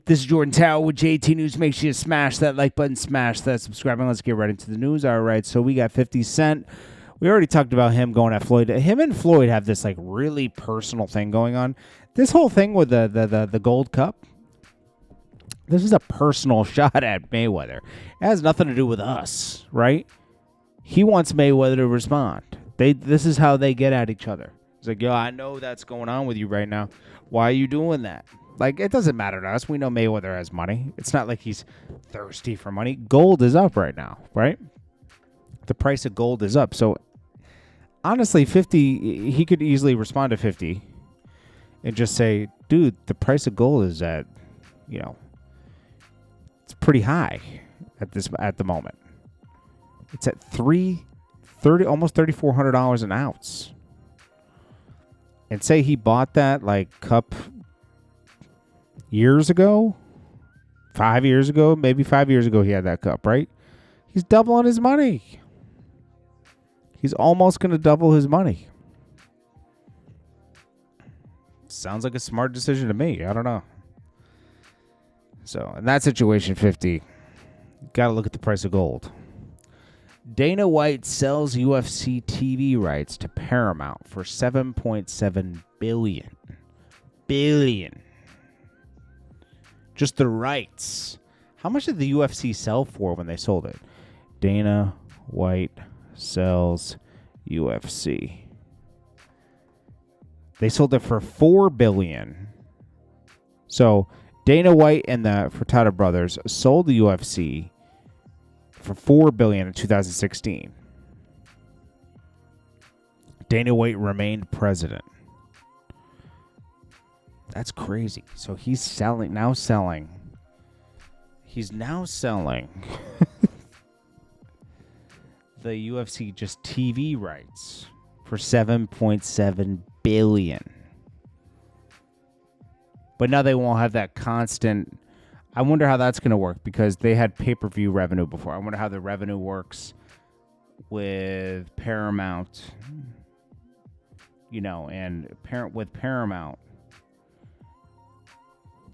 This is Jordan Tower with JT News. Make sure you smash that like button, smash that subscribe button. Let's get right into the news. All right, so we got 50 Cent. We already talked about him going at Floyd. Him and Floyd have this like really personal thing going on. This whole thing with the gold cup, this is a personal shot at Mayweather. It has nothing to do with us, right? He wants Mayweather to respond. This is how they get at each other. It's like, yo, I know that's going on with you right now. Why are you doing that? Like, it doesn't matter to us. We know Mayweather has money. It's not like he's thirsty for money. Gold is up right now, right? The price of gold is up. So, honestly, 50, he could easily respond to 50 and just say, dude, the price of gold is at, it's pretty high at the moment. It's at almost $3,400 an ounce. And say he bought that like cup years ago, 5 years ago, maybe 5 years ago he had that cup, right? He's doubling his money. He's almost going to double his money. Sounds like a smart decision to me. I don't know. So in that situation, 50, got to look at the price of gold. Dana White sells UFC TV rights to Paramount for $7.7 billion. Just the rights. How much did the UFC sell for when they sold it? Dana White sells UFC. They sold it for $4 billion. So Dana White and the Furtado brothers sold the UFC for $4 billion in 2016. Dana White remained president. That's crazy. So he's now selling the UFC just TV rights for $7.7 billion. But now they won't have that constant. I wonder how that's going to work because they had pay-per-view revenue before. I wonder how the revenue works with Paramount, and with Paramount.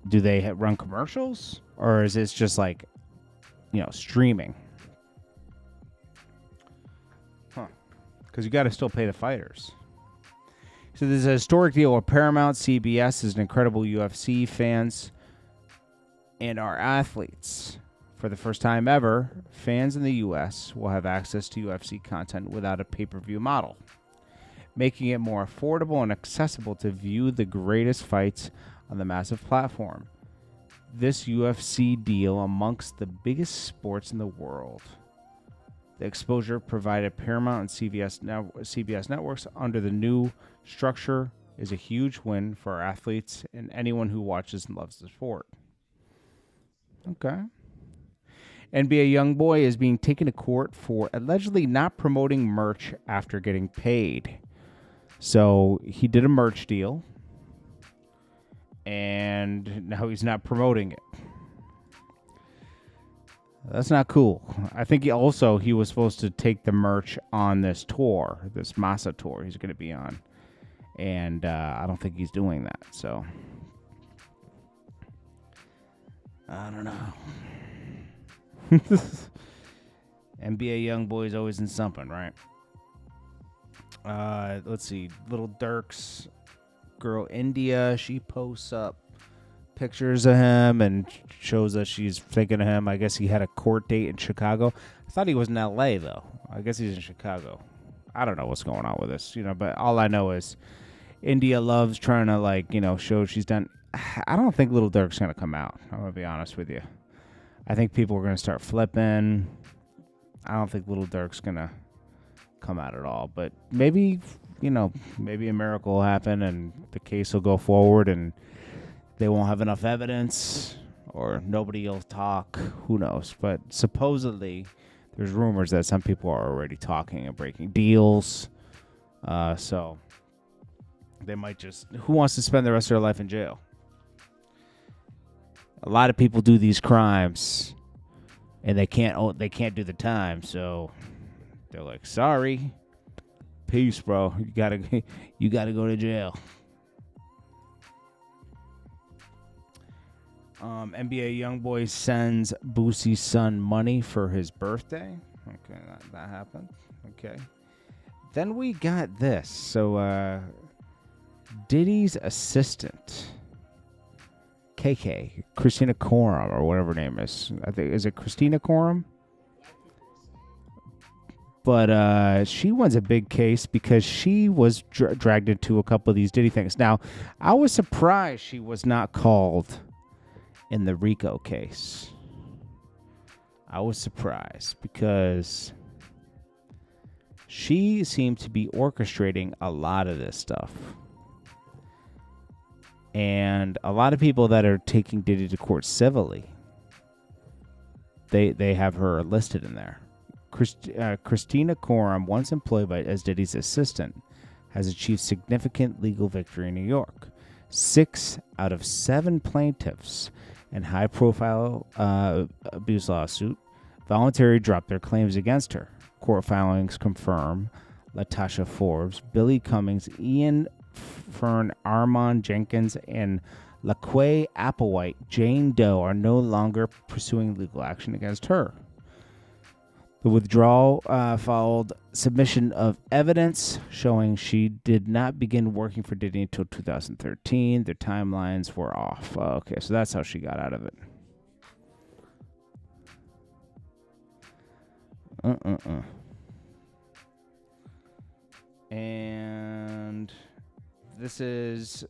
Do they run commercials or is this just like, streaming? Because you got to still pay the fighters. So there's a historic deal with Paramount. CBS is an incredible UFC fans and our athletes. For the first time ever, fans in the U.S. will have access to UFC content without a pay-per-view model, making it more affordable and accessible to view the greatest fights on the massive platform. This UFC deal amongst the biggest sports in the world. The exposure provided Paramount and CBS networks under the new structure is a huge win for our athletes and anyone who watches and loves the sport. Okay. NBA Youngboy is being taken to court for allegedly not promoting merch after getting paid. So he did a merch deal, and now he's not promoting it. That's not cool. I think he was supposed to take the merch on this tour, this Massa tour he's going to be on. And I don't think he's doing that. So, I don't know. NBA Youngboy is always in something, right? Let's see. Lil Durk's girl, India, she posts up pictures of him and shows us she's thinking of him. I guess he had a court date in Chicago. I thought he was in L.A., though. I guess he's in Chicago. I don't know what's going on with this, but all I know is India loves trying to, show she's done. I don't think Lil Durk's going to come out. I'm going to be honest with you. I think people are going to start flipping. I don't think Lil Durk's going to come out at all. But maybe, maybe a miracle will happen and the case will go forward and they won't have enough evidence or nobody will talk. Who knows? But supposedly there's rumors that some people are already talking and breaking deals. So they might just... Who wants to spend the rest of their life in jail? A lot of people do these crimes and they can't do the time. So they're like, sorry. Peace, bro. You gotta go to jail. NBA Youngboy sends Boosie's son money for his birthday. Okay, that happened. Okay. Then we got this. So, Diddys Assistant, KK, Christina Coram, or whatever her name is. I think, is it Christina Coram? But she wins a big case because she was dragged into a couple of these Diddy things. Now, I was surprised she was not called in the RICO case. I was surprised because she seemed to be orchestrating a lot of this stuff. And a lot of people that are taking Diddy to court civilly, they have her listed in there. Christina Coram, once employed as Diddy's assistant, has achieved significant legal victory in New York. 6 out of 7 plaintiffs in high-profile abuse lawsuit voluntarily dropped their claims against her. Court filings confirm Latasha Forbes, Billy Cummings, Ian Fern, Armand Jenkins, and LaQuay Applewhite, Jane Doe, are no longer pursuing legal action against her. The withdrawal followed submission of evidence showing she did not begin working for Diddy until 2013. Their timelines were off. Okay, so that's how she got out of it. And this is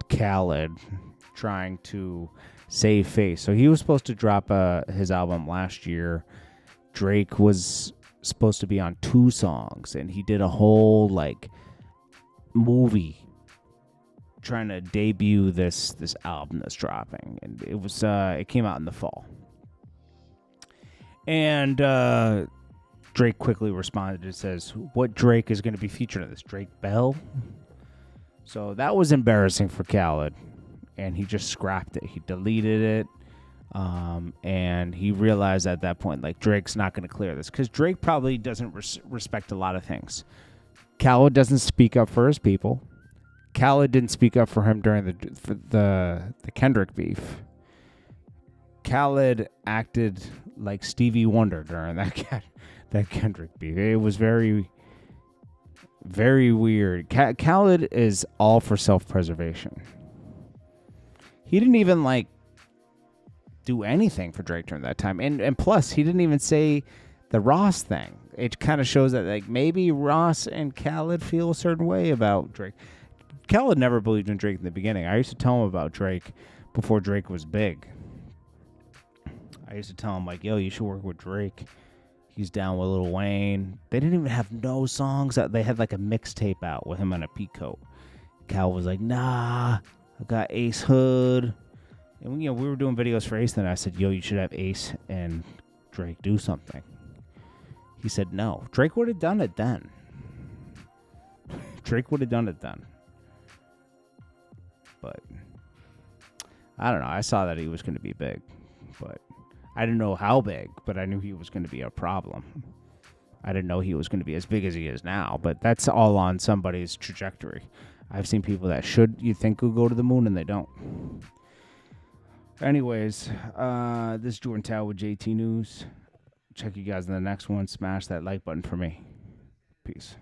Khaled trying to save face. So he was supposed to drop his album last year. Drake was supposed to be on 2 songs, and he did a whole movie trying to debut this album that's dropping, and it came out in the fall. And Drake quickly responded and says, "What Drake is going to be featured in this? Drake Bell?" So that was embarrassing for Khaled, and he just scrapped it. He deleted it. And he realized at that point, Drake's not going to clear this because Drake probably doesn't respect a lot of things. Khaled doesn't speak up for his people. Khaled didn't speak up for him during the Kendrick beef. Khaled acted like Stevie Wonder during that Kendrick beef. It was very, very weird. Khaled is all for self-preservation. He didn't even do anything for Drake during that time. And plus, he didn't even say the Ross thing. It kind of shows that maybe Ross and Khaled feel a certain way about Drake. Khaled never believed in Drake in the beginning. I used to tell him about Drake before Drake was big. I used to tell him, yo, you should work with Drake. He's down with Lil Wayne. They didn't even have no songs. They had a mixtape out with him on a peacoat. Cal was like, nah, I got Ace Hood. And we were doing videos for Ace, and I said, yo, you should have Ace and Drake do something. He said no. Drake would have done it then. But I don't know. I saw that he was going to be big. But I didn't know how big, but I knew he was going to be a problem. I didn't know he was going to be as big as he is now, but that's all on somebody's trajectory. I've seen people that you think will go to the moon, and they don't. Anyways, this is Jordan Tower with JT News. Check you guys in the next one. Smash that like button for me. Peace.